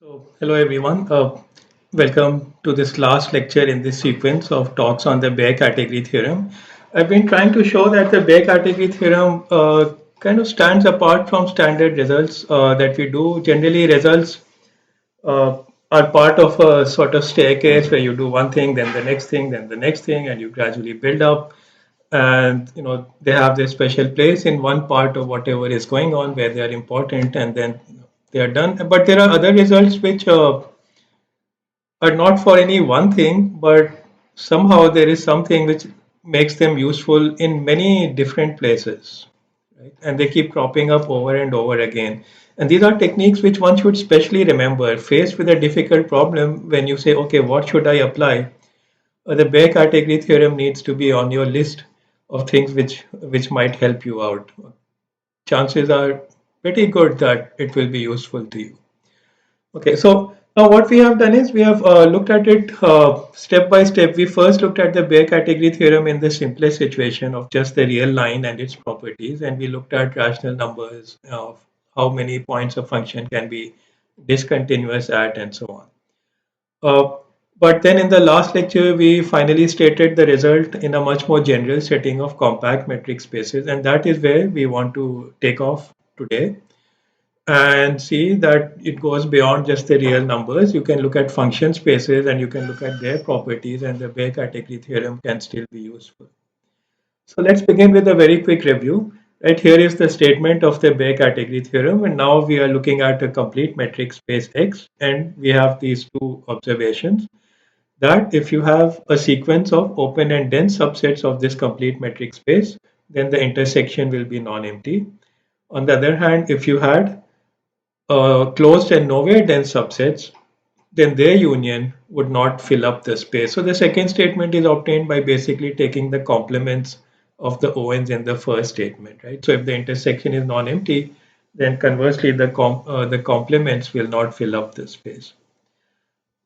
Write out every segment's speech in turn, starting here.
So, hello everyone. Welcome to this last lecture in this sequence of talks on the Baire category theorem. I've been trying to show that the Baire category theorem kind of stands apart from standard results that we do. Generally, results uh, are part of a sort of staircase where you do one thing, then the next thing, then the next thing, and you gradually build up. And they have their special place in one part of whatever is going on where they are important, and then they are done. But there are other results which are not for any one thing, but somehow there is something which makes them useful in many different places, right? And they keep cropping up over and over again. And these are techniques which one should specially remember. Faced with a difficult problem, when you say, okay, what should I apply? The Baire category theorem needs to be on your list of things which might help you out. Chances are pretty good that it will be useful to you. Okay, so now what we have done is we have looked at it step by step. We first looked at the Baire category theorem in the simplest situation of just the real line and its properties, and we looked at rational numbers of how many points a function can be discontinuous at, and so on. Uh, but then in the last lecture, we finally stated the result in a much more general setting of compact metric spaces, and that is where we want to take off today and see that it goes beyond just the real numbers. You can look at function spaces and you can look at their properties, and the Baire category theorem can still be useful. So let's begin with a very quick review. Right here is the statement of the Baire category theorem, and now we are looking at a complete metric space X, and we have these two observations that if you have a sequence of open and dense subsets of this complete metric space, then the intersection will be non-empty. On the other hand, if you had closed and nowhere dense subsets, then their union would not fill up the space. So the second statement is obtained by basically taking the complements of the ONs in the first statement, right? So if the intersection is non-empty, then conversely the complements will not fill up the space.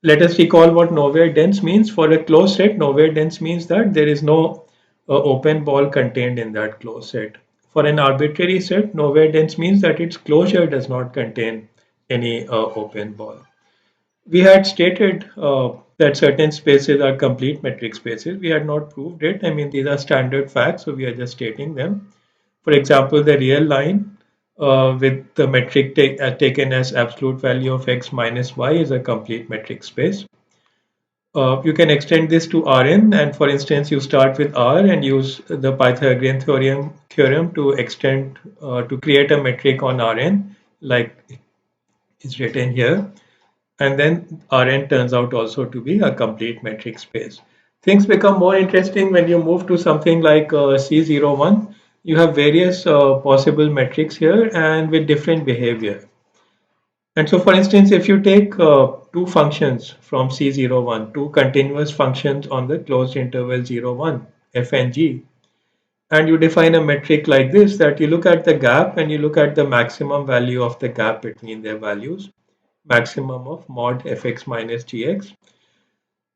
Let us recall what nowhere dense means. For a closed set, nowhere dense means that there is no open ball contained in that closed set. For an arbitrary set, nowhere dense means that its closure does not contain any open ball. We had stated that certain spaces are complete metric spaces. We had not proved it. I mean, these are standard facts, so we are just stating them. For example, the real line with the metric taken as absolute value of x minus y is a complete metric space. You can extend this to Rn, and for instance, you start with R and use the Pythagorean theorem to extend to create a metric on Rn, like is written here, and then Rn turns out also to be a complete metric space. Things become more interesting when you move to something like C01. You have various possible metrics here and with different behavior. And so, for instance, if you take two functions from C01, two continuous functions on the closed interval 01, f and g, and you define a metric like this, that you look at the gap and you look at the maximum value of the gap between their values, maximum of mod fx minus gx.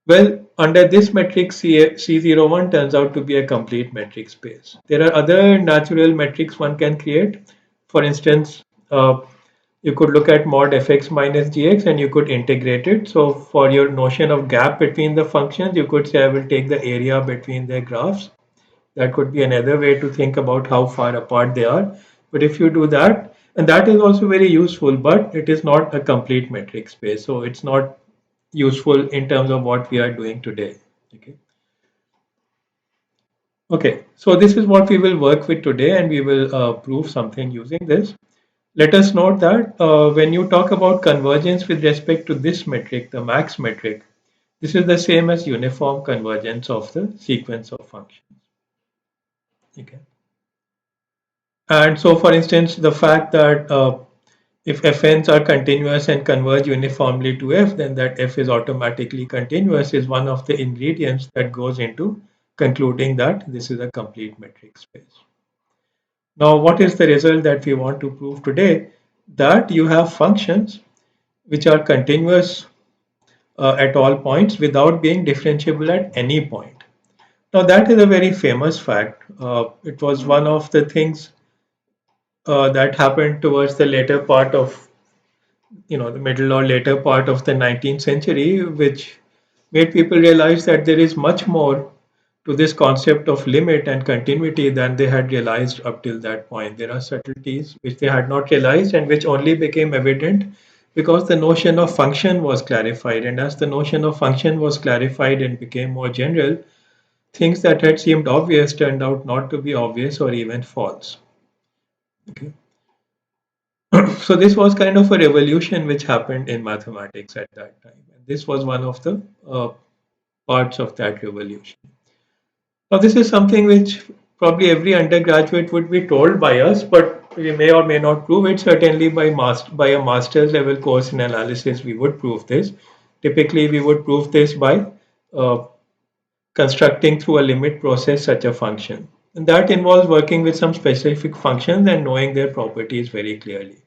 Well, under this metric, C01 turns out to be a complete metric space. There are other natural metrics one can create. For instance, you could look at mod fx minus gx and you could integrate it. So for your notion of gap between the functions, you could say I will take the area between their graphs. That could be another way to think about how far apart they are. But if you do that, and that is also very useful, but it is not a complete metric space. So it's not useful in terms of what we are doing today. Okay. Okay. So this is what we will work with today, and we will prove something using this. Let us note that when you talk about convergence with respect to this metric, the max metric, this is the same as uniform convergence of the sequence of functions. Okay. And so, for instance, the fact that if fn's are continuous and converge uniformly to f, then that f is automatically continuous is one of the ingredients that goes into concluding that this is a complete metric space. Now, what is the result that we want to prove today? That you have functions which are continuous at all points without being differentiable at any point. Now, that is a very famous fact. It was one of the things that happened towards the later part of the middle or later part of the 19th century, which made people realize that there is much more to this concept of limit and continuity than they had realized up till that point. There are subtleties which they had not realized and which only became evident because the notion of function was clarified. And as the notion of function was clarified and became more general, things that had seemed obvious turned out not to be obvious or even false. Okay. So this was kind of a revolution which happened in mathematics at that time. And this was one of the parts of that revolution. Now, this is something which probably every undergraduate would be told by us, but we may or may not prove it. Certainly, by a master's level course in analysis, we would prove this. Typically, we would prove this by uh, constructing through a limit process such a function. And that involves working with some specific functions and knowing their properties very clearly.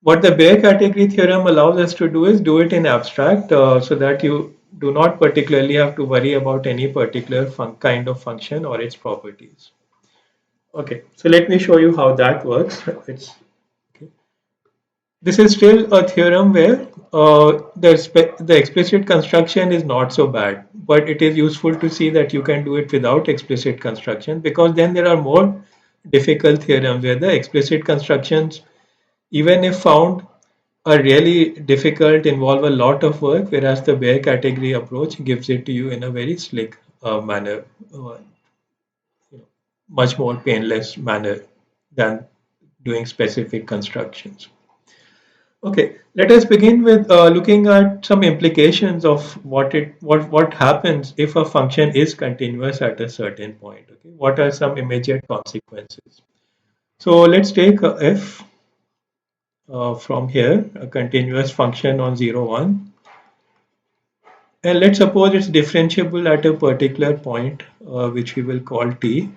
What the Baire category theorem allows us to do is do it in abstract so that you do not particularly have to worry about any particular kind of function or its properties. Okay, so let me show you how that works. Okay. This is still a theorem where the explicit construction is not so bad, but it is useful to see that you can do it without explicit construction, because then there are more difficult theorems where the explicit constructions, even if found, are really difficult, involve a lot of work, whereas the Baire category approach gives it to you in a very slick manner, much more painless manner than doing specific constructions. Okay, let us begin with looking at some implications of what happens if a function is continuous at a certain point. Okay, what are some immediate consequences? So let's take f from here, a continuous function on 0, 1. And let's suppose it's differentiable at a particular point, which we will call t.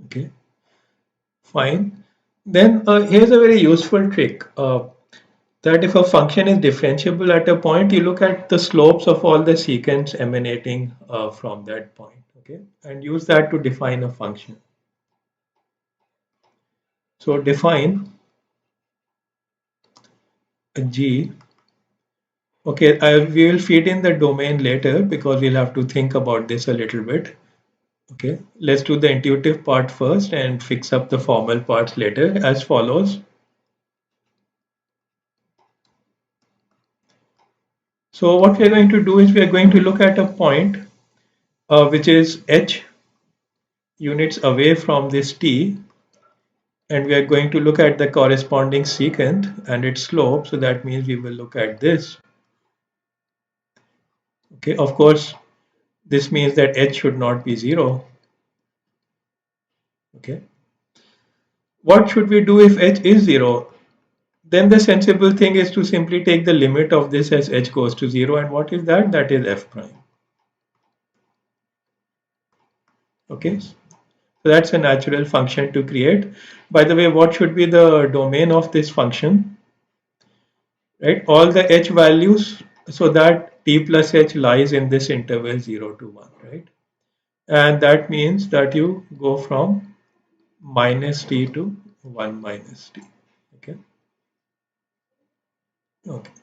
Okay, fine. Then here's a very useful trick that if a function is differentiable at a point, you look at the slopes of all the secants emanating from that point. Okay, and use that to define a function. So define a g. Okay, we will feed in the domain later because we'll have to think about this a little bit. Okay, let's do the intuitive part first and fix up the formal parts later as follows. So what we are going to do is we are going to look at a point which is h units away from this t, and we are going to look at the corresponding secant and its slope. So that means we will look at this. Okay, of course, this means that h should not be 0. Okay, what should we do if h is 0? Then the sensible thing is to simply take the limit of this as h goes to 0. And what is that? That is f prime. Okay, so that's a natural function to create. By the way, what should be the domain of this function? Right, all the h values, so that t plus h lies in this interval 0 to 1, right? And that means that you go from minus t to 1 minus t. Okay. Okay.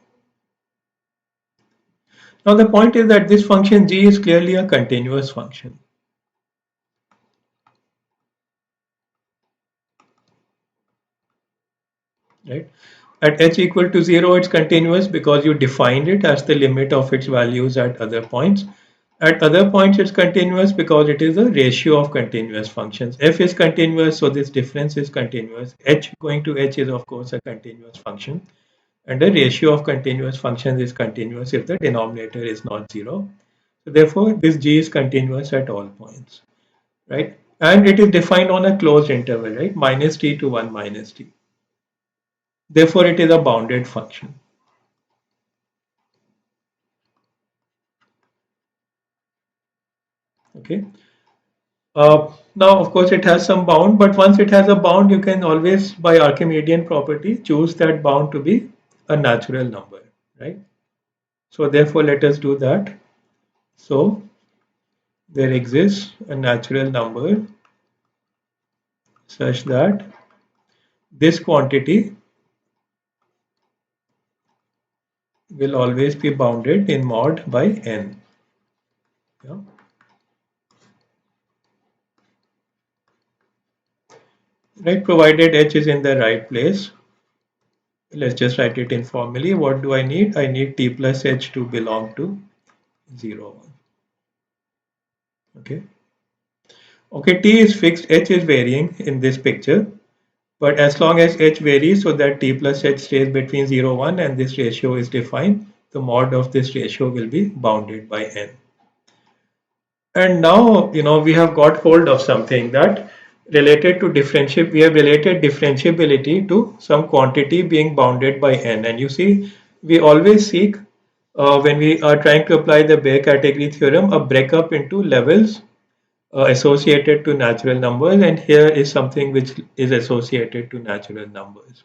Now the point is that this function g is clearly a continuous function. Right? At h equal to 0, it's continuous because you defined it as the limit of its values at other points. At other points, it's continuous because it is a ratio of continuous functions. F is continuous, so this difference is continuous. H going to h is, of course, a continuous function. And the ratio of continuous functions is continuous if the denominator is not 0. So therefore, this g is continuous at all points, right? And it is defined on a closed interval, right? Minus t to 1 minus t. Therefore, it is a bounded function. Okay. Now, of course, it has some bound, but once it has a bound, you can always, by Archimedean property, choose that bound to be a natural number, right? So therefore, let us do that. So there exists a natural number such that this quantity will always be bounded in mod by n. Yeah. Right, provided h is in the right place. Let's just write it informally. What do I need? I need t plus h to belong to 0, 1. Okay. Okay, t is fixed, h is varying in this picture. But as long as h varies so that t plus h stays between 0, 1 and this ratio is defined, the mod of this ratio will be bounded by n. And now, we have got hold of something that related to differentiate. We have related differentiability to some quantity being bounded by n. And you see, we always seek, when we are trying to apply the Baire category theorem, a breakup into levels associated to natural numbers. And here is something which is associated to natural numbers.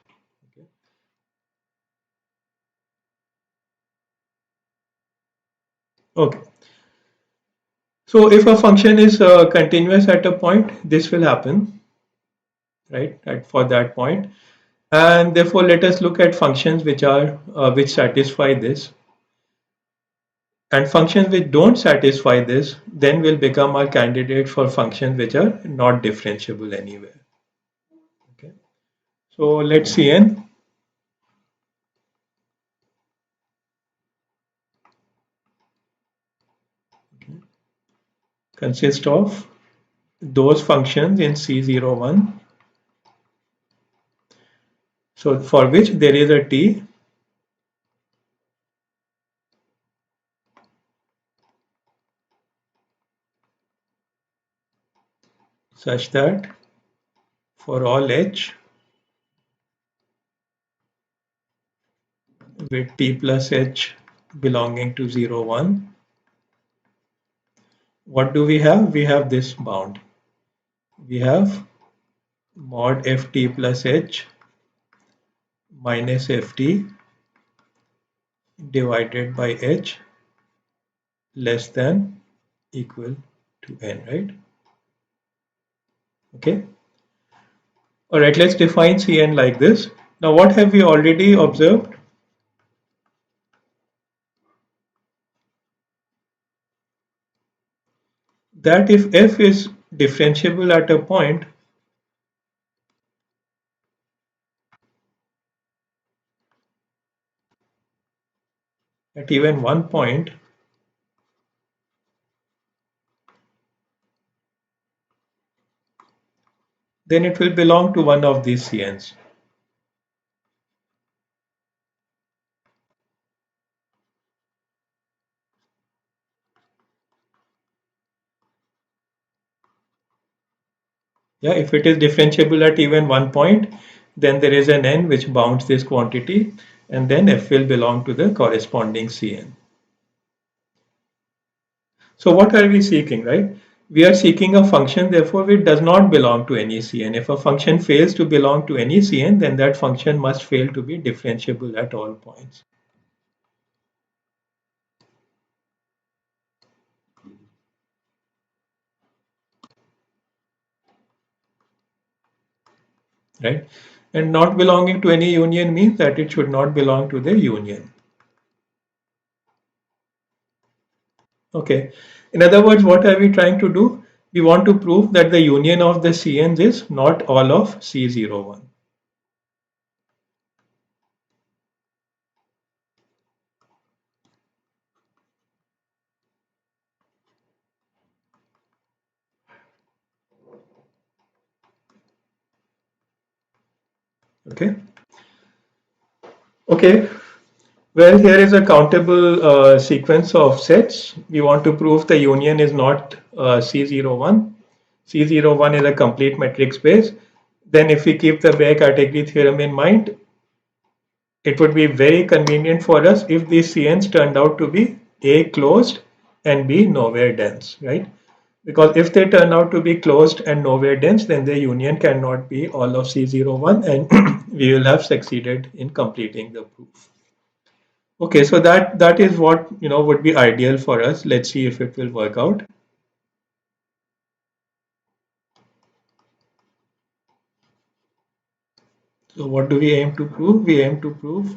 Okay. So if a function is continuous at a point, this will happen, right? For that point. And therefore, let us look at functions which satisfy this. And functions which don't satisfy this then will become our candidate for functions which are not differentiable anywhere. Okay. So let's see n consists of those functions in C01. So for which there is a t such that for all h with t plus h belonging to 0, 1, what do we have? We have this bound. We have mod ft plus h minus ft divided by h less than equal to n, right? Okay. All right, let's define Cn like this. Now, what have we already observed? That if f is differentiable at a point, at even one point, then it will belong to one of these Cn's. Yeah, if it is differentiable at even one point, then there is an n which bounds this quantity, and then f will belong to the corresponding Cn. So what are we seeking, right? We are seeking a function, therefore it does not belong to any Cn. If a function fails to belong to any Cn, then that function must fail to be differentiable at all points. Right? And not belonging to any union means that it should not belong to the union. Okay. In other words, what are we trying to do? We want to prove that the union of the Cn's is not all of C01. Okay. Okay. Well, here is a countable sequence of sets. We want to prove the union is not C01. C01 is a complete metric space. Then if we keep the Baire category theorem in mind, it would be very convenient for us if these CNs turned out to be A closed and B nowhere dense, right? Because if they turn out to be closed and nowhere dense, then the union cannot be all of C01 and we will have succeeded in completing the proof. Okay, so that is what would be ideal for us. Let's see if it will work out. So what do we aim to prove? We aim to prove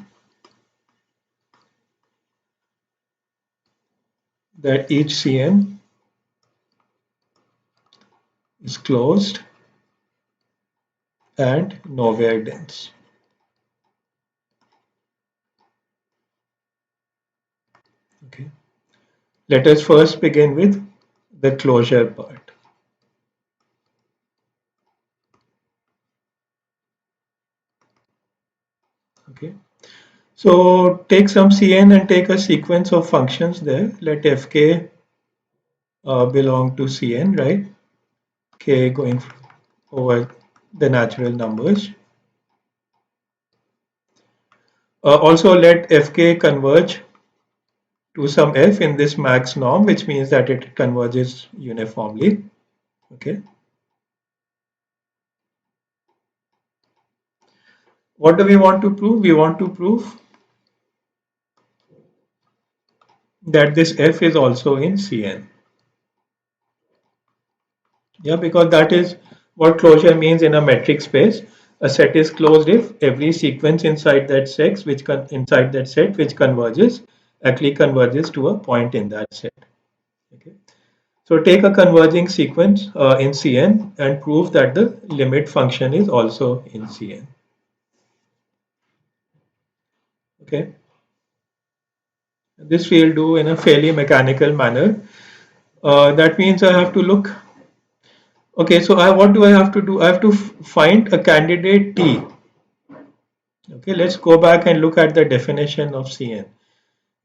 that each Cn is closed and nowhere dense. Okay. Let us first begin with the closure part. Okay. So take some Cn and take a sequence of functions there. Let Fk belong to Cn, right? K going over the natural numbers. Also let Fk converge to some F in this max norm, which means that it converges uniformly. Okay. What do we want to prove? We want to prove that this F is also in Cn. Yeah, because that is what closure means in a metric space. A set is closed if every sequence inside that set, which converges, actually converges to a point in that set. Okay. So take a converging sequence in Cn and prove that the limit function is also in Cn. Okay. This we'll do in a fairly mechanical manner. That means I have to look. Okay, so what do I have to do? I have to find a candidate T. Okay, let's go back and look at the definition of Cn.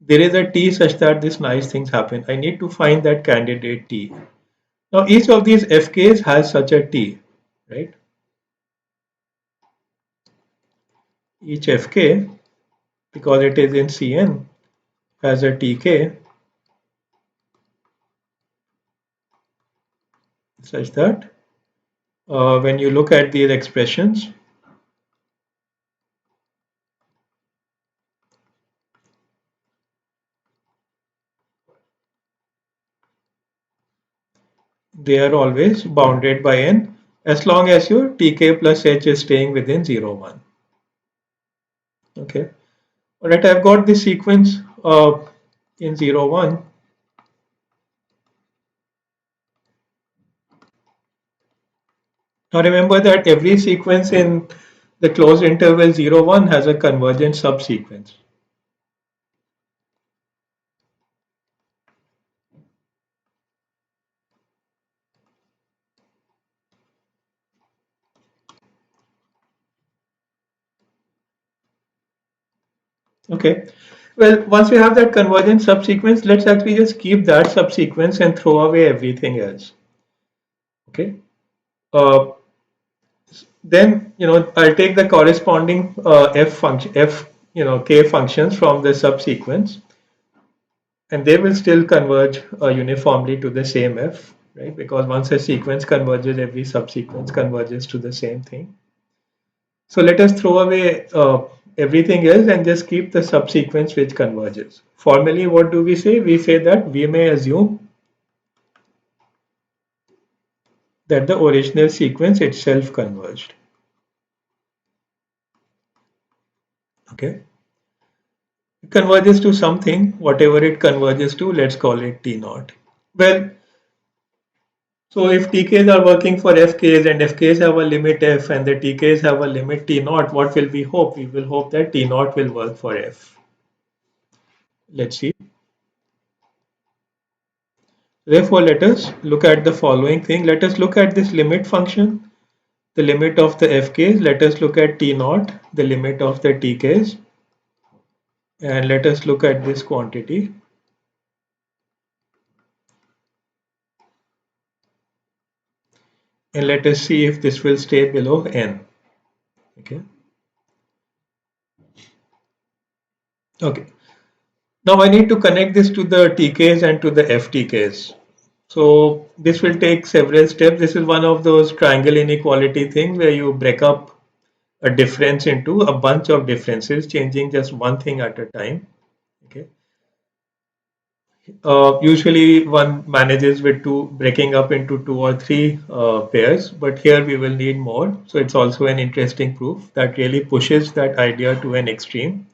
There is a T such that these nice things happen. I need to find that candidate T. Now each of these FKs has such a T, right? Each FK, because it is in Cn, has a TK such that when you look at these expressions, they are always bounded by n as long as your tk plus h is staying within 0, 1. Okay. All right, I've got this sequence in 0, 1. Now remember that every sequence in the closed interval 0, 1 has a convergent subsequence. Okay. Well, once we have that convergent subsequence, let's actually just keep that subsequence and throw away everything else. Okay. Uh, then I'll take the corresponding f function f k functions from the subsequence, and they will still converge uniformly to the same f, right? Because once a sequence converges, every subsequence converges to the same thing. So let us throw away everything else and just keep the subsequence which converges. Formally, what do we say? We say that we may assume that the original sequence itself converged. Okay. It converges to something, whatever it converges to, let's call it T naught. Well, so if TKs are working for FKs and FKs have a limit F and the TKs have a limit T naught, what will we hope? We will hope that T naught will work for F. Let's see. Therefore, let us look at the following thing. Let us look at this limit function, the limit of the FKs. Let us look at T naught, the limit of the TKs. And let us look at this quantity. And let us see if this will stay below n. Okay. Okay. Now I need to connect this to the TKs and to the FTKs. So this will take several steps. This is one of those triangle inequality things where you break up a difference into a bunch of differences, changing just one thing at a time. Okay. Usually one manages with two, breaking up into two or three pairs, but here we will need more. So it's also an interesting proof that really pushes that idea to an extreme.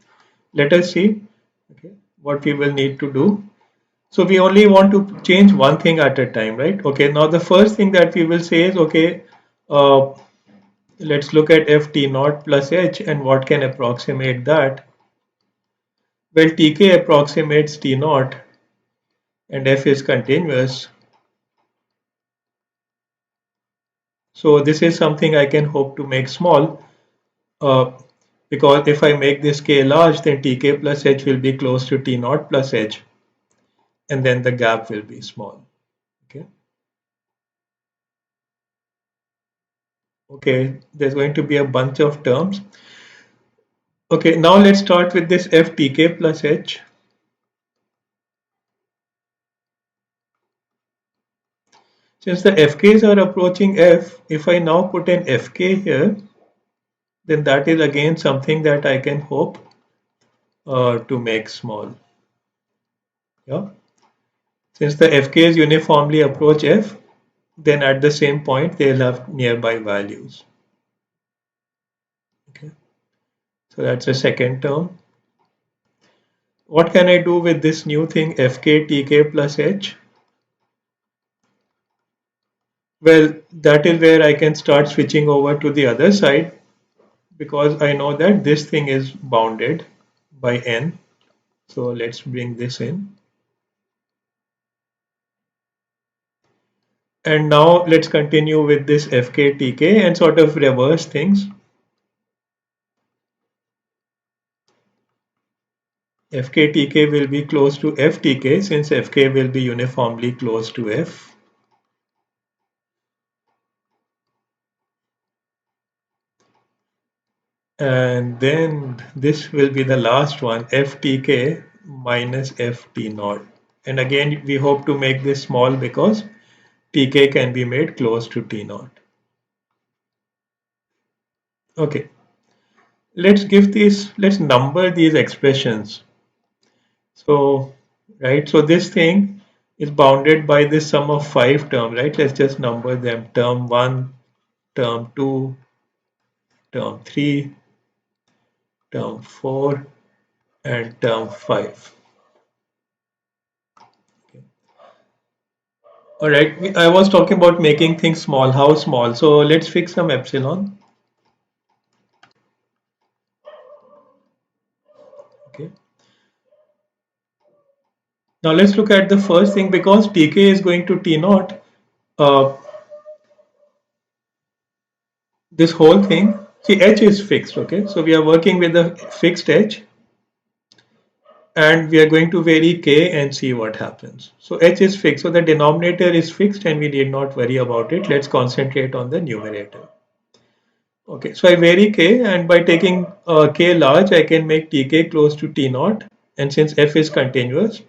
Let us see, okay, what we will need to do. So we only want to change one thing at a time, right? Okay, now the first thing that we will say is, okay, uh, let's look at f t naught plus h and what can approximate that. Well, tk approximates t naught and f is continuous. So this is something I can hope to make small, uh, because if I make this k large, then tk plus h will be close to t naught plus h, and then the gap will be small. Okay. Okay, there's going to be a bunch of terms. Okay, now let's start with this f tk plus h. Since the fk's are approaching f, if I now put an fk here, then that is again something that I can hope to make small. Yeah. Since the fk's uniformly approach f, then at the same point they'll have nearby values. Okay. So that's the second term. What can I do with this new thing fk tk plus h? Well, that is where I can start switching over to the other side, because I know that this thing is bounded by n. So let's bring this in. And now let's continue with this fktk and sort of reverse things. Fktk will be close to ftk since fk will be uniformly close to f. And then this will be the last one, ftk minus ft naught. And again, we hope to make this small because tk can be made close to t naught. Okay, let's number these expressions. So, right, so this thing is bounded by this sum of five terms, right? Let's just number them: term 1, term 2, term 3, term 4, and term 5. Okay. All right, I was talking about making things small. How small? So let's fix some epsilon. Okay. Now let's look at the first thing, because tk is going to t naught. Uh, this whole thing, see, h is fixed. Okay, so we are working with a fixed h, and we are going to vary k and see what happens. So h is fixed, so the denominator is fixed and we need not worry about it. Let's concentrate on the numerator. Okay, so I vary k, and by taking k large, I can make tk close to t naught, and since f is continuous,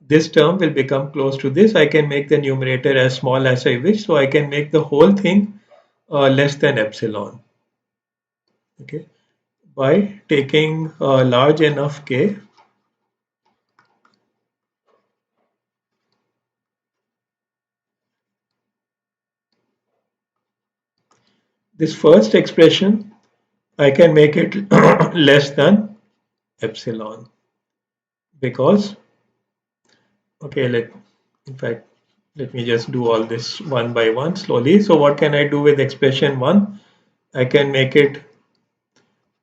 this term will become close to this. I can make the numerator as small as I wish, so I can make the whole thing less than epsilon. Okay, by taking large enough k. This first expression, I can make it less than epsilon, because, okay, in fact, let me just do all this one by one slowly. So what can I do with expression 1? I can make it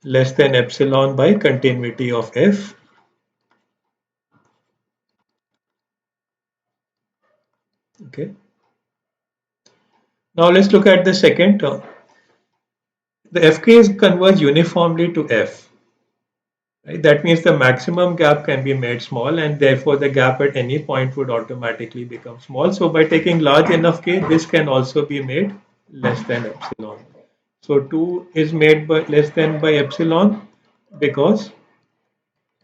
less than epsilon by continuity of f. Okay. Now let's look at the second term. The fk's converge uniformly to f. Right? That means the maximum gap can be made small, and therefore the gap at any point would automatically become small. So by taking large enough k, this can also be made less than epsilon. So 2 is made by less than by epsilon because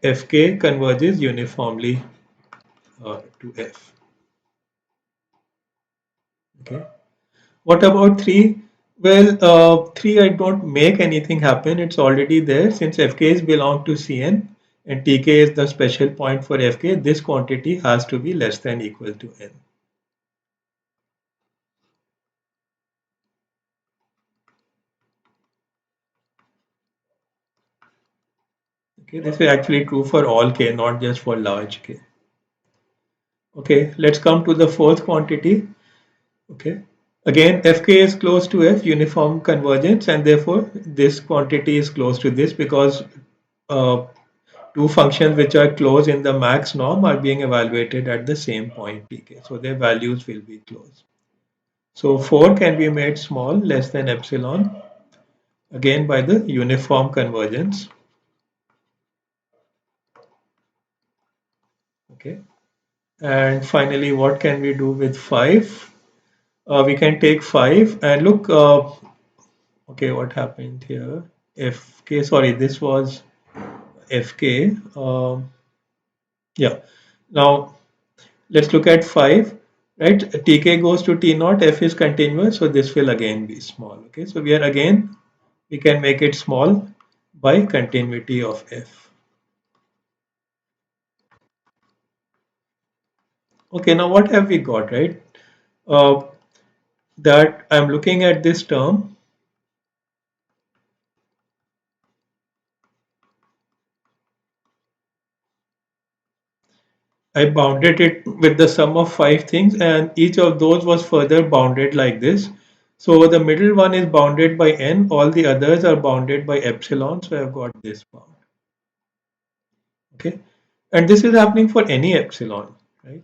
fk converges uniformly to f. Okay. What about 3? Well, 3, I don't make anything happen. It's already there since fk's belong to Cn, and Tk is the special point for Fk, this quantity has to be less than equal to n. Okay, this is actually true for all k, not just for large k. Okay, let's come to the fourth quantity. Okay, again, Fk is close to F, uniform convergence, and therefore this quantity is close to this because uh, two functions which are close in the max norm are being evaluated at the same point Tk, so their values will be close. So 4 can be made small, less than epsilon, again by the uniform convergence. Okay, and finally, what can we do with 5? We can take 5 and look. Okay, what happened here? Fk, sorry, this was Fk. Yeah. Now let's look at 5. Right, Tk goes to T naught. F is continuous, so this will again be small. Okay, so we can make it small by continuity of F. Okay, now what have we got, right? Uh, that I'm looking at this term. I bounded it with the sum of 5 things, and each of those was further bounded like this. So the middle one is bounded by n, all the others are bounded by epsilon. So I've got this bound. Okay, and this is happening for any epsilon, right?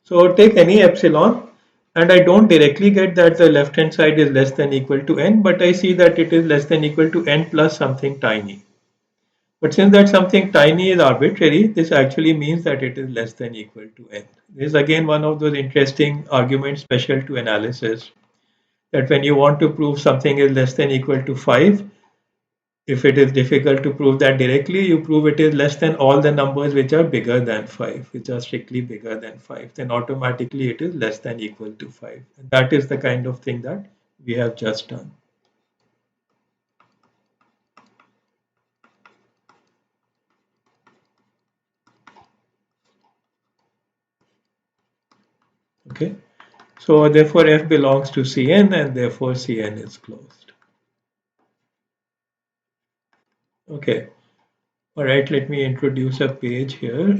So take any epsilon, and I don't directly get that the left hand side is less than equal to n, but I see that it is less than equal to n plus something tiny. But since that something tiny is arbitrary, this actually means that it is less than equal to n. This is again one of those interesting arguments special to analysis, that when you want to prove something is less than equal to 5, if it is difficult to prove that directly, you prove it is less than all the numbers which are bigger than 5, which are strictly bigger than 5. Then automatically it is less than equal to 5. And that is the kind of thing that we have just done. Okay. So therefore F belongs to Cn and therefore Cn is closed. Okay. All right. Let me introduce a page here.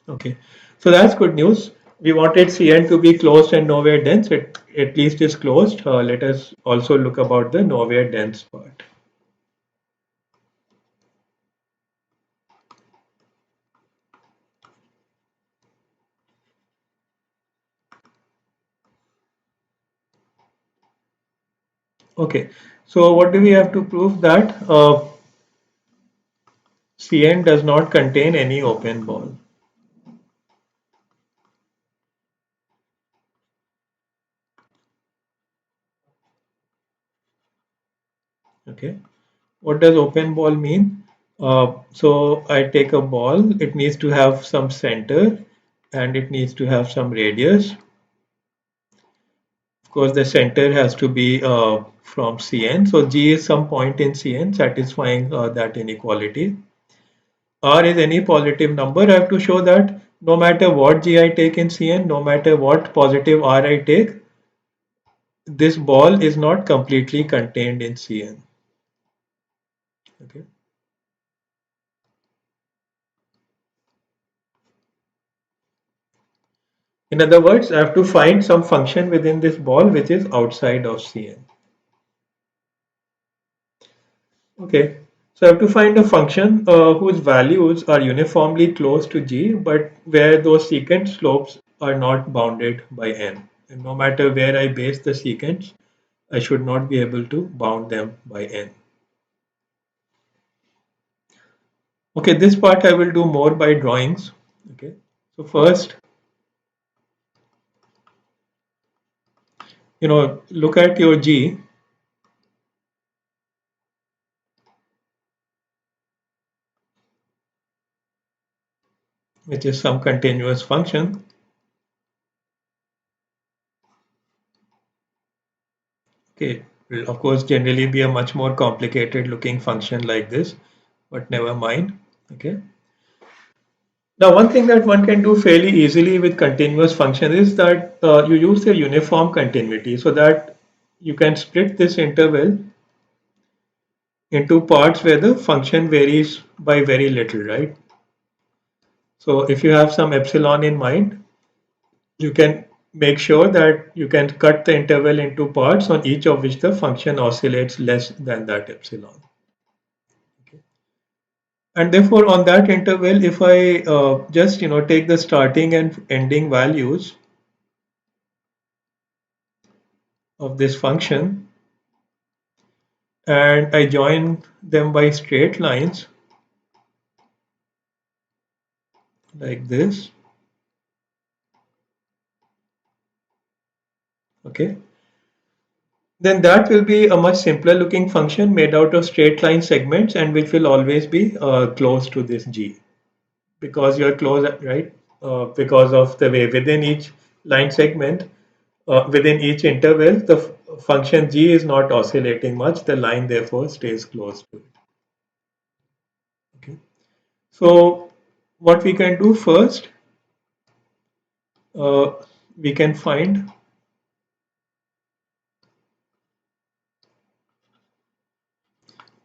Okay. So that's good news. We wanted Cn to be closed and nowhere dense. It at least is closed. Let us also look about the nowhere dense part. Okay. So what do we have to prove? That Cn does not contain any open ball. Okay. What does open ball mean? So I take a ball, it needs to have some center and it needs to have some radius. Of course, the center has to be from Cn. So G is some point in Cn satisfying that inequality. R is any positive number. I have to show that no matter what G I take in Cn, no matter what positive R I take, this ball is not completely contained in Cn. Okay. In other words, I have to find some function within this ball which is outside of Cn. Okay, so I have to find a function whose values are uniformly close to g, but where those secant slopes are not bounded by n. And no matter where I base the secants, I should not be able to bound them by n. Okay, this part I will do more by drawings. Okay, so first, look at your g, which is some continuous function. Okay, will of course generally be a much more complicated looking function like this, but never mind. Okay. Now, one thing that one can do fairly easily with continuous functions is that you use the uniform continuity so that you can split this interval into parts where the function varies by very little, right? So if you have some epsilon in mind, you can make sure that you can cut the interval into parts on each of which the function oscillates less than that epsilon. Okay. And therefore, on that interval, if I just take the starting and ending values of this function and I join them by straight lines like this, okay, then that will be a much simpler looking function made out of straight line segments and which will always be close to this g because you're close, right? Because of the way within each line segment, within each interval, the function g is not oscillating much. The line therefore stays close to it. Okay. So what we can do first, uh, we can find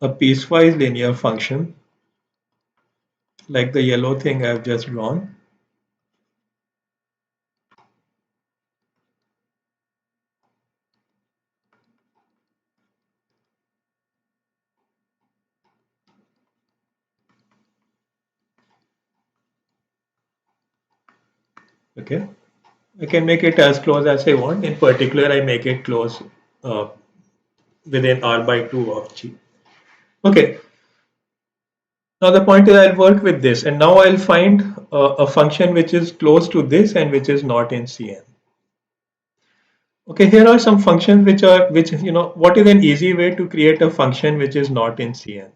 a piecewise linear function like the yellow thing I've just drawn. Okay, I can make it as close as I want. In particular, I make it close uh, within r by 2 of g. Okay, now the point is I'll work with this and now I'll find a function which is close to this and which is not in Cn. Okay, here are some functions which what is an easy way to create a function which is not in Cn,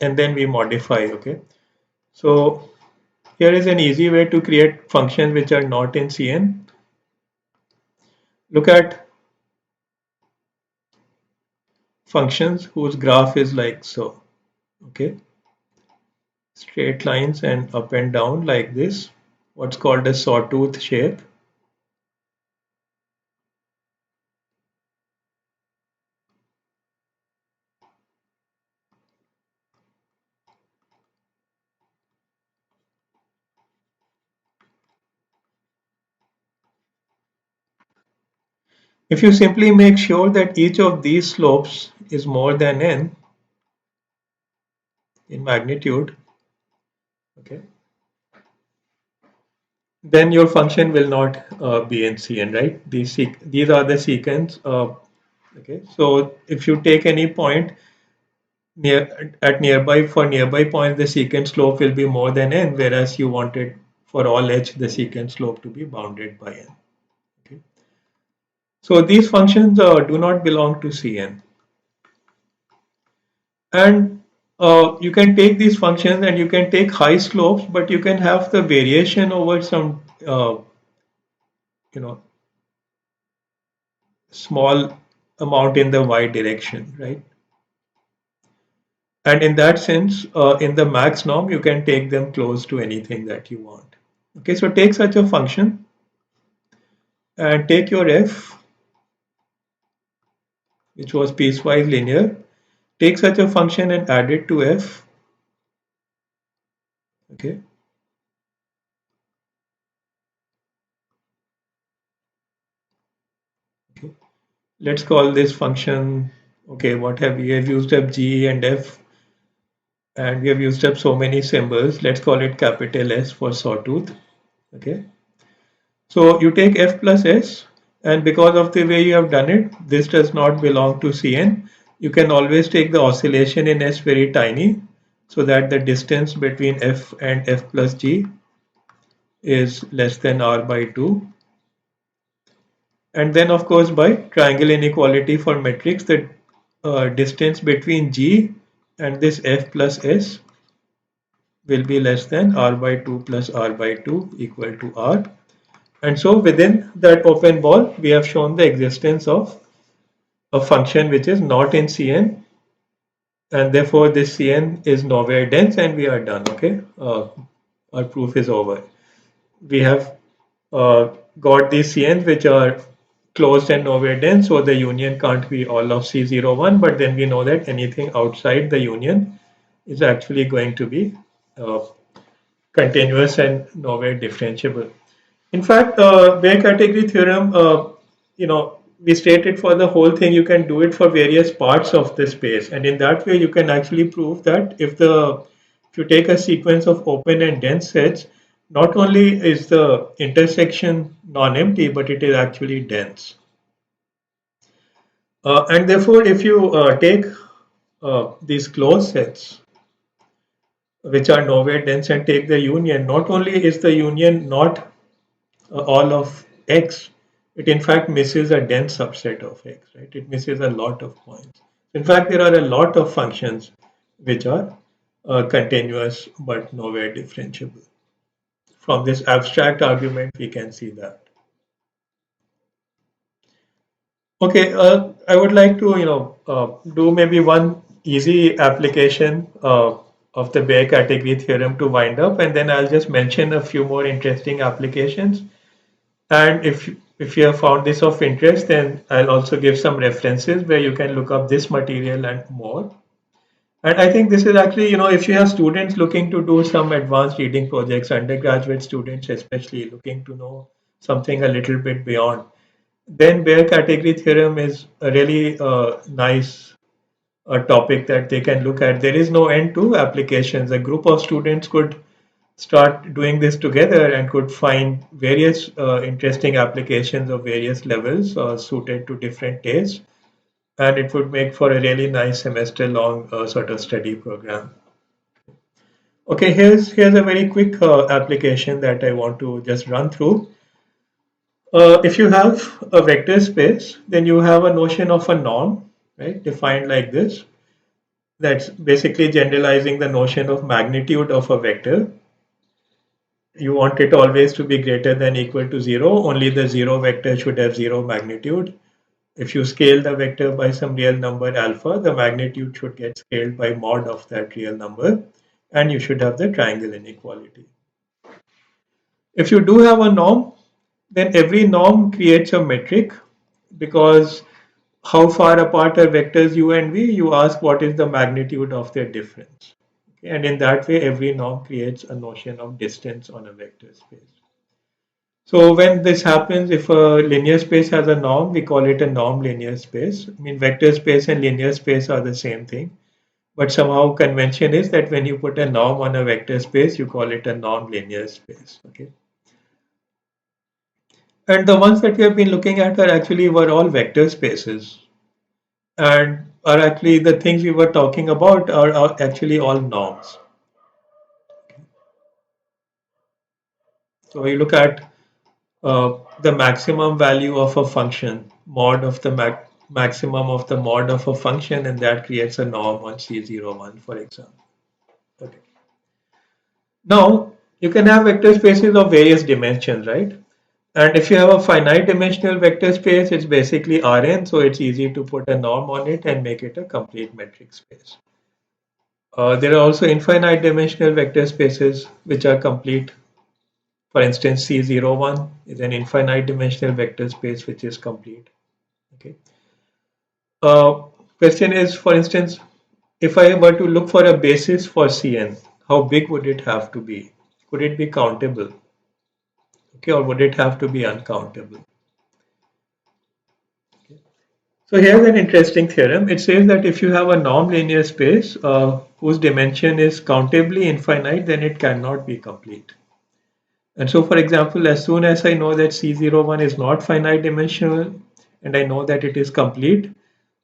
and then we modify. Okay, so here is an easy way to create functions which are not in Cn. Look at functions whose graph is like so. Okay, straight lines and up and down like this, what's called a sawtooth shape. If you simply make sure that each of these slopes is more than n in magnitude, okay, then your function will not be in Cn, right? These are the secants. Okay, so if you take any point for nearby points, the secant slope will be more than n, whereas you wanted for all h the secant slope to be bounded by n. Okay, so these functions do not belong to Cn. And you can take these functions and you can take high slopes, but you can have the variation over some you know small amount in the y direction, right? And in that sense, in the max norm, you can take them close to anything that you want. Okay, so take such a function and take your f, which was piecewise linear. Take such a function and add it to f. Okay, okay. Let's call this function. Okay, what have we have used up g and f, and we have used up so many symbols. Let's call it capital S for sawtooth. Okay. So you take f plus s, and because of the way you have done it, this does not belong to Cn. You can always take the oscillation in s very tiny so that the distance between f and f plus g is less than r by 2. And then, of course, by triangle inequality for metrics, the distance between g and this f plus s will be less than r by 2 plus r by 2 equal to r. And so within that open ball, we have shown the existence of a function which is not in Cn, and therefore this Cn is nowhere dense, and we are done. Okay, our proof is over. We have got these Cn's which are closed and nowhere dense, so the union can't be all of C01, but then we know that anything outside the union is actually going to be uh, continuous and nowhere differentiable. In fact, Bayer category theorem, we stated for the whole thing, you can do it for various parts of the space, and in that way, you can actually prove that if you take a sequence of open and dense sets, not only is the intersection non-empty, but it is actually dense. And therefore, if you take these closed sets, which are nowhere dense, and take the union, not only is the union not all of X, it in fact misses a dense subset of X, right? It misses a lot of points. In fact, there are a lot of functions which are continuous but nowhere differentiable. From this abstract argument, we can see that. Okay, I would like to, do maybe one easy application of the Bayer category theorem to wind up, and then I'll just mention a few more interesting applications. And if you have found this of interest, then I'll also give some references where you can look up this material and more. And I think this is actually, if you have students looking to do some advanced reading projects, undergraduate students especially looking to know something a little bit beyond, then Bayer category theorem is a really nice topic that they can look at. There is no end to applications. A group of students could start doing this together and could find various interesting applications of various levels suited to different tastes, and it would make for a really nice semester long sort of study program. Okay, here's a very quick application that I want to just run through. If you have a vector space, then you have a notion of a norm, right, defined like this. That's basically generalizing the notion of magnitude of a vector. You want it always to be greater than equal to 0. Only the 0 vector should have 0 magnitude. If you scale the vector by some real number alpha, the magnitude should get scaled by mod of that real number, and you should have the triangle inequality. If you do have a norm, then every norm creates a metric, because how far apart are vectors u and v, you ask what is the magnitude of their difference. Okay, and in that way, every norm creates a notion of distance on a vector space. So when this happens, if a linear space has a norm, we call it a norm linear space. I mean, vector space and linear space are the same thing, but somehow convention is that when you put a norm on a vector space, you call it a norm linear space. Okay. And the ones that we have been looking at are actually were all vector spaces, and are actually the things we were talking about are actually all norms. So you look at the maximum value of a function, mod of the maximum of the mod of a function, and that creates a norm on C01, for example. Okay. Now, you can have vector spaces of various dimensions, right? And if you have a finite dimensional vector space, it's basically Rn, so it's easy to put a norm on it and make it a complete metric space. There are also infinite dimensional vector spaces which are complete. For instance, C01 is an infinite dimensional vector space which is complete. Okay. Question is, for instance, if I were to look for a basis for Cn, how big would it have to be? Could it be countable? Okay, or would it have to be uncountable? Okay. So here's an interesting theorem. It says that if you have a norm-linear space whose dimension is countably infinite, then it cannot be complete. And so, for example, as soon as I know that C01 is not finite dimensional and I know that it is complete,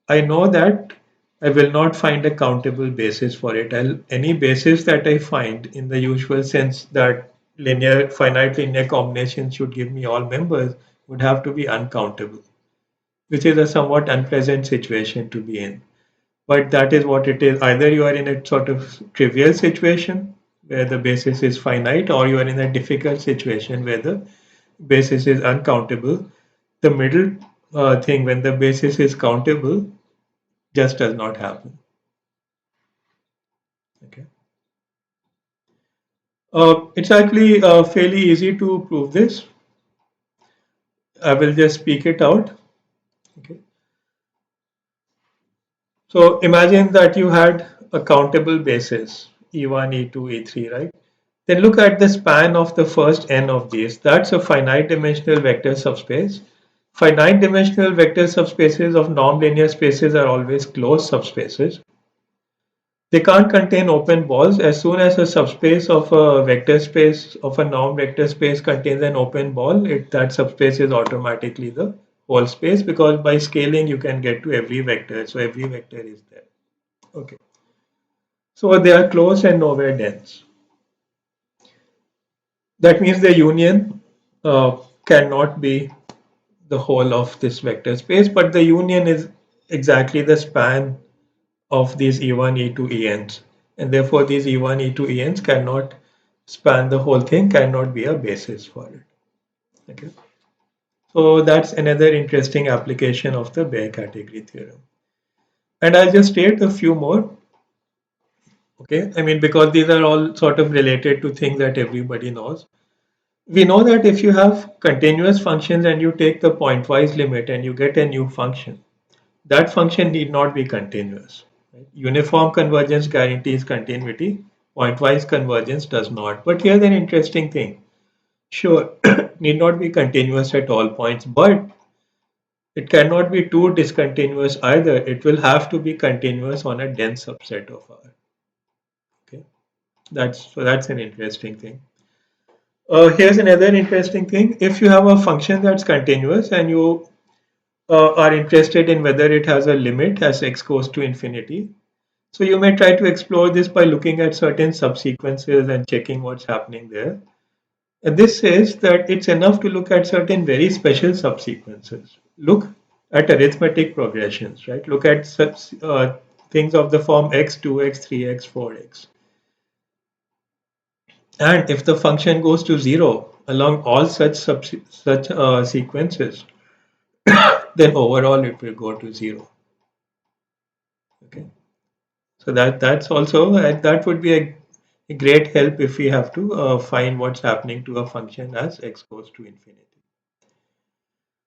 I know that I will not find a countable basis for it. Any basis that I find in the usual sense that finite linear combinations should give me all members would have to be uncountable, which is a somewhat unpleasant situation to be in. But that is what it is. Either you are in a sort of trivial situation where the basis is finite, or you are in a difficult situation where the basis is uncountable. The middle thing, when the basis is countable, just does not happen. Okay. It's actually fairly easy to prove this. I will just speak it out. Okay. So imagine that you had a countable basis, E1, E2, E3, right? Then look at the span of the first n of these. That's a finite dimensional vector subspace. Finite dimensional vector subspaces of nonlinear spaces are always closed subspaces. They can't contain open balls. As soon as a subspace of a vector space of a norm vector space contains an open ball, that subspace is automatically the whole space, because by scaling you can get to every vector. So every vector is there. Okay. So they are closed and nowhere dense. That means the union cannot be the whole of this vector space, but the union is exactly the span of these E1, E2, ENs. And therefore, these E1, E2, ENs cannot span the whole thing, cannot be a basis for it. Okay. So that's another interesting application of the Baire category theorem. And I'll just state a few more. Okay. I mean, because these are all sort of related to things that everybody knows. We know that if you have continuous functions and you take the pointwise limit and you get a new function, that function need not be continuous. Right? Uniform convergence guarantees continuity, pointwise convergence does not. But here's an interesting thing. Sure, need not be continuous at all points, but it cannot be too discontinuous either. It will have to be continuous on a dense subset of R. Okay, that's an interesting thing. Here's another interesting thing. If you have a function that's continuous and you are interested in whether it has a limit as x goes to infinity, so you may try to explore this by looking at certain subsequences and checking what's happening there. And this says that it's enough to look at certain very special subsequences. Look at arithmetic progressions, right? Look at such things of the form x, 2x, 3x, 4x. And if the function goes to 0 along all such sequences, then overall it will go to 0. Okay. So that's also that would be a great help if we have to find what's happening to a function as x goes to infinity.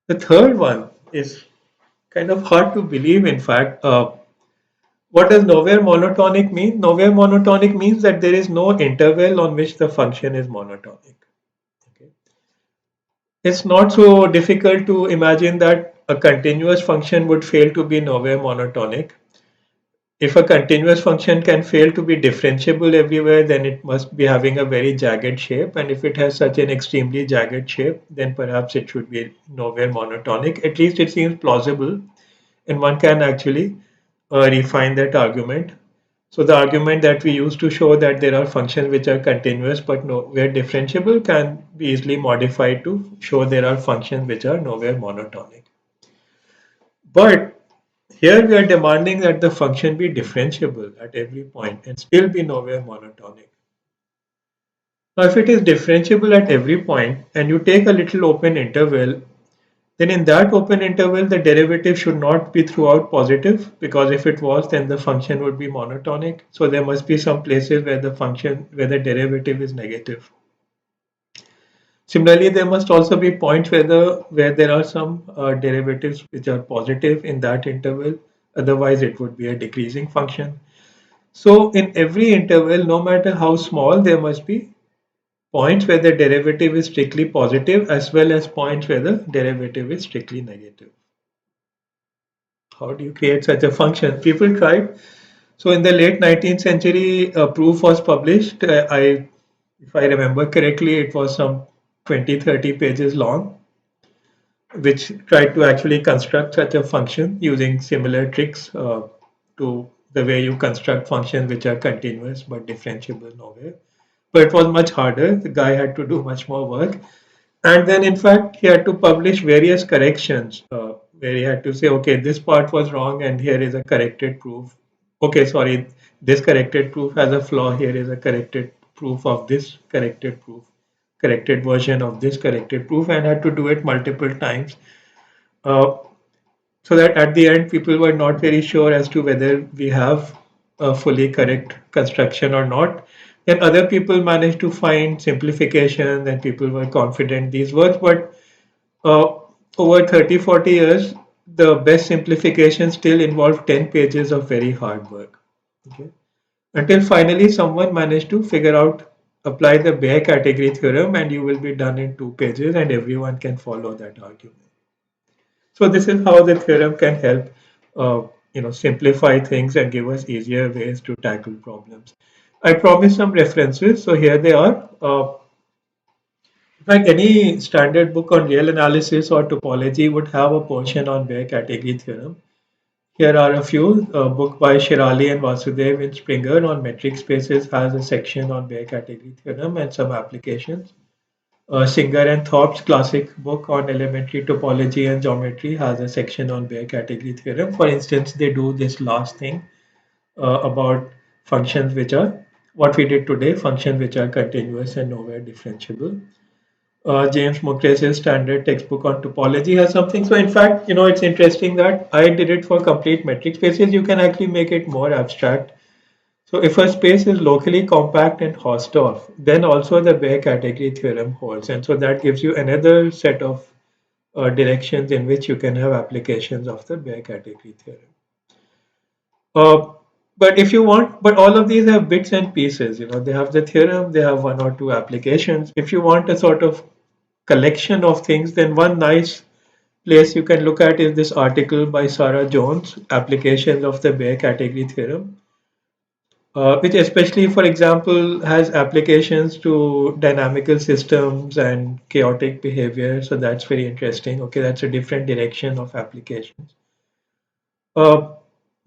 The third one is kind of hard to believe. In fact, what does nowhere monotonic mean? Nowhere monotonic means that there is no interval on which the function is monotonic. Okay. It's not so difficult to imagine that a continuous function would fail to be nowhere monotonic. If a continuous function can fail to be differentiable everywhere, then it must be having a very jagged shape. And if it has such an extremely jagged shape, then perhaps it should be nowhere monotonic. At least it seems plausible. And one can actually refine that argument. So the argument that we use to show that there are functions which are continuous but nowhere differentiable can be easily modified to show there are functions which are nowhere monotonic. But here we are demanding that the function be differentiable at every point and still be nowhere monotonic. Now, if it is differentiable at every point and you take a little open interval, then in that open interval, the derivative should not be throughout positive, because if it was, then the function would be monotonic. So there must be some places where the derivative is negative. Similarly, there must also be points where there are some derivatives which are positive in that interval. Otherwise, it would be a decreasing function. So in every interval, no matter how small, there must be points where the derivative is strictly positive as well as points where the derivative is strictly negative. How do you create such a function? People tried. So in the late 19th century, a proof was published. If I remember correctly, it was some 20, 30 pages long, which tried to actually construct such a function using similar tricks to the way you construct functions which are continuous but differentiable nowhere. But it was much harder. The guy had to do much more work. And then, in fact, he had to publish various corrections where he had to say, okay, this part was wrong and here is a corrected proof. Okay, sorry, this corrected proof has a flaw. Here is a corrected proof of this corrected proof. corrected version of this corrected proof and had to do it multiple times. Uh, so that at the end people were not very sure as to whether we have a fully correct construction or not. Then other people managed to find simplification and people were confident these works, but uh, over 30, 40 years, the best simplification still involved 10 pages of very hard work. Okay. Until finally someone managed to figure out, apply the Bayer category theorem, and you will be done in 2 pages, and everyone can follow that argument. So this is how the theorem can help, simplify things and give us easier ways to tackle problems. I promised some references, so here they are. In fact, any standard book on real analysis or topology would have a portion on Bayer category theorem. Here are a few. A book by Shirali and Vasudev in Springer on metric spaces has a section on Bayer category theorem and some applications. Singer and Thorpe's classic book on elementary topology and geometry has a section on Bayer category theorem. For instance, they do this last thing about functions which are what we did today, functions which are continuous and nowhere differentiable. James Muckles' standard textbook on topology has something. So in fact, it's interesting that I did it for complete metric spaces. You can actually make it more abstract. So if a space is locally compact and Hausdorff, then also the Bayer category theorem holds. And so that gives you another set of directions in which you can have applications of the Bayer category theorem. Uh, but if you want, but all of these have bits and pieces, they have the theorem, they have one or two applications. If you want a sort of collection of things, then one nice place you can look at is this article by Sarah Jones, Applications of the Bayer Category Theorem, which especially, for example, has applications to dynamical systems and chaotic behavior. So that's very interesting. Okay, that's a different direction of applications. Uh,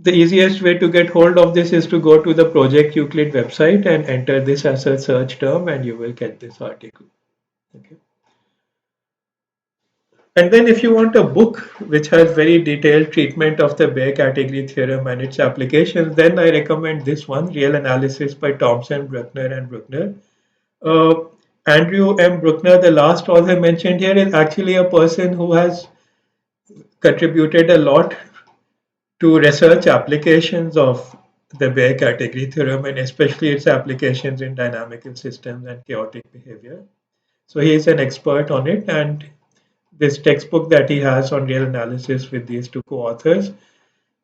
the easiest way to get hold of this is to go to the Project Euclid website and enter this as a search term, and you will get this article. Okay. And then if you want a book which has very detailed treatment of the Bayer category theorem and its applications, then I recommend this one, Real Analysis by Thompson, Bruckner, and Bruckner. Uh, Andrew M. Bruckner, the last author mentioned here, is actually a person who has contributed a lot to research applications of the Bayer category theorem and especially its applications in dynamical systems and chaotic behavior. So he is an expert on it, and this textbook that he has on real analysis with these two co-authors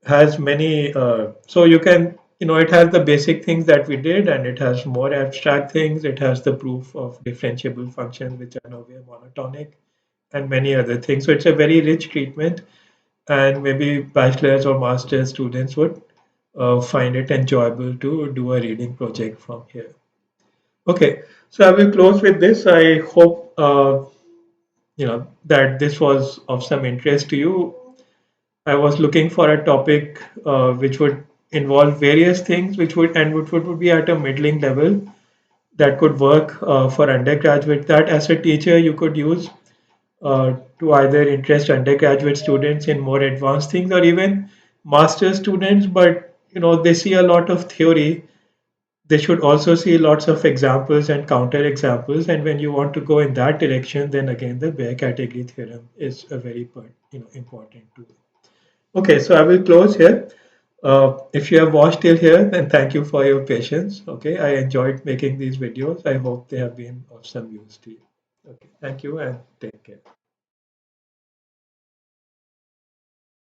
has many. So you can, it has the basic things that we did, and it has more abstract things. It has the proof of differentiable functions which are nowhere monotonic, and many other things. So it's a very rich treatment, and maybe bachelor's or master's students would find it enjoyable to do a reading project from here. Okay, so I will close with this. I hope that this was of some interest to you. I was looking for a topic which would involve various things, which would be at a middling level that could work for undergraduate. That as a teacher you could use to either interest undergraduate students in more advanced things or even master students. But they see a lot of theory. They should also see lots of examples and counter examples. And when you want to go in that direction, then again the Bayer category theorem is a very important tool. Okay, so I will close here. If you have watched till here, then thank you for your patience. Okay, I enjoyed making these videos. I hope they have been of some use to you. Okay, thank you and take care.